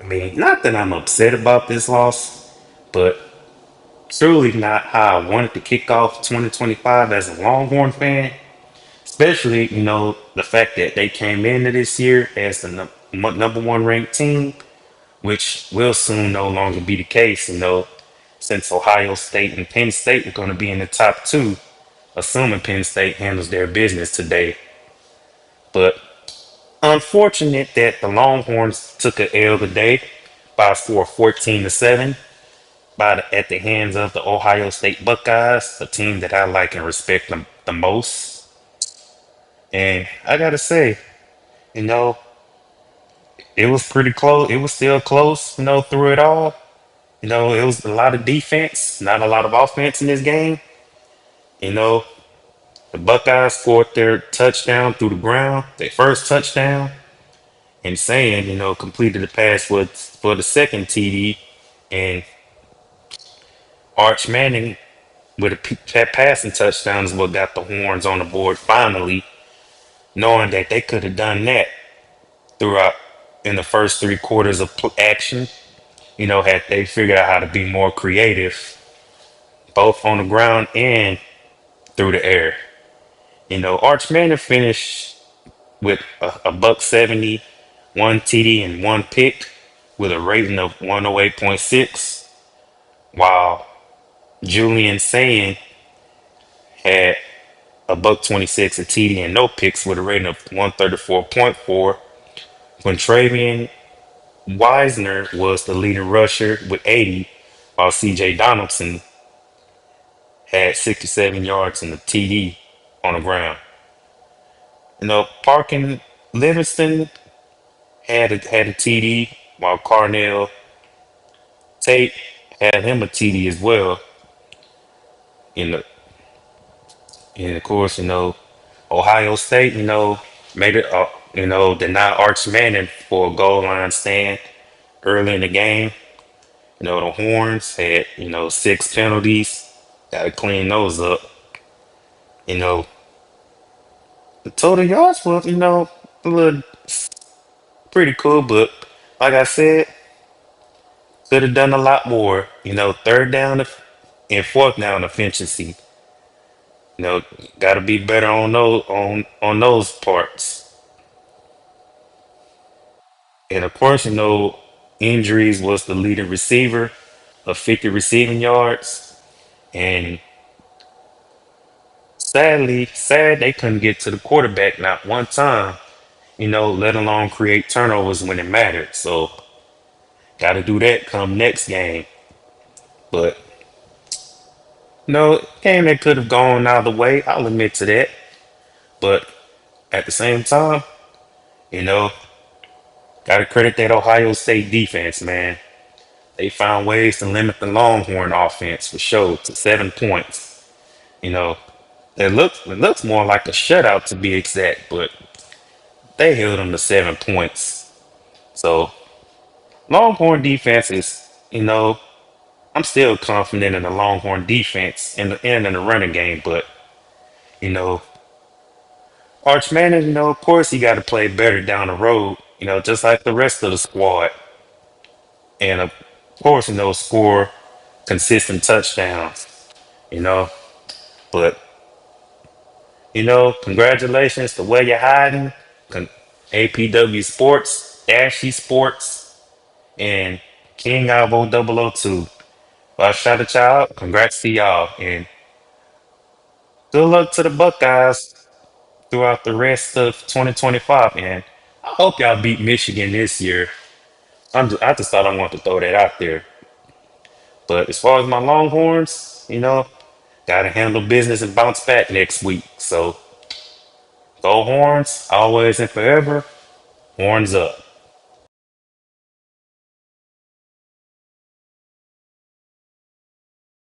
I mean, not that I'm upset about this loss, but truly not how I wanted to kick off 2025 as a Longhorn fan. Especially, the fact that they came into this year as the number one ranked team, which will soon no longer be the case, since Ohio State and Penn State are going to be in the top two, assuming Penn State handles their business today. But unfortunate that the Longhorns took a L today by a score of 14-7 at the hands of the Ohio State Buckeyes, a team that I like and respect the most. And I gotta say, you know, it was pretty close. It was still close, through it all. It was a lot of defense, not a lot of offense in this game. You know, the Buckeyes scored their touchdown through the ground, their first touchdown, and saying, completed the pass for the second TD, and Arch Manning with that passing touchdown is what got the horns on the board finally, knowing that they could have done that throughout in the first three quarters of action. Had they figured out how to be more creative, both on the ground and through the air. Arch Manning finished with a buck 70, one TD and one pick with a rating of 108.6, while Julian Sayin had a buck 26, a TD and no picks with a rating of 134.4. When Travian Wisner was the leading rusher with 80, while CJ Donaldson had 67 yards and a TD on the ground. Parkin Livingston had a TD, while Carnell Tate had him a TD as well. In the and of course, Ohio State, made it denied Arch Manning for a goal line stand early in the game. The Horns had, six penalties. Gotta clean those up. You know, the total yards was, a little pretty cool, but like I said, could have done a lot more. Third down and fourth down efficiency. Got to be better on those parts. And of course, injuries was the leading receiver of 50 receiving yards, and sad they couldn't get to the quarterback not one time. Let alone create turnovers when it mattered. So, got to do that come next game. But no, game that could have gone either way. I'll admit to that. But at the same time, you know, gotta credit that Ohio State defense, man. They found ways to limit the Longhorn offense for sure to 7 points. You know, it looks more like a shutout to be exact, but they held them to 7 points. So Longhorn defense is, I'm still confident in the Longhorn defense and in the running game, but you know, Arch Manning, of course he got to play better down the road, just like the rest of the squad, and of course, score consistent touchdowns, you know. But congratulations to Whereyahidin, con- APW Sports, Ashy Sports, and King Alvo 002. Well, shout out y'all. Congrats to y'all, and good luck to the Buckeyes throughout the rest of 2025. And I hope y'all beat Michigan this year. I just thought I wanted to throw that out there. But as far as my Longhorns, gotta handle business and bounce back next week. So go Horns, always and forever. Horns up.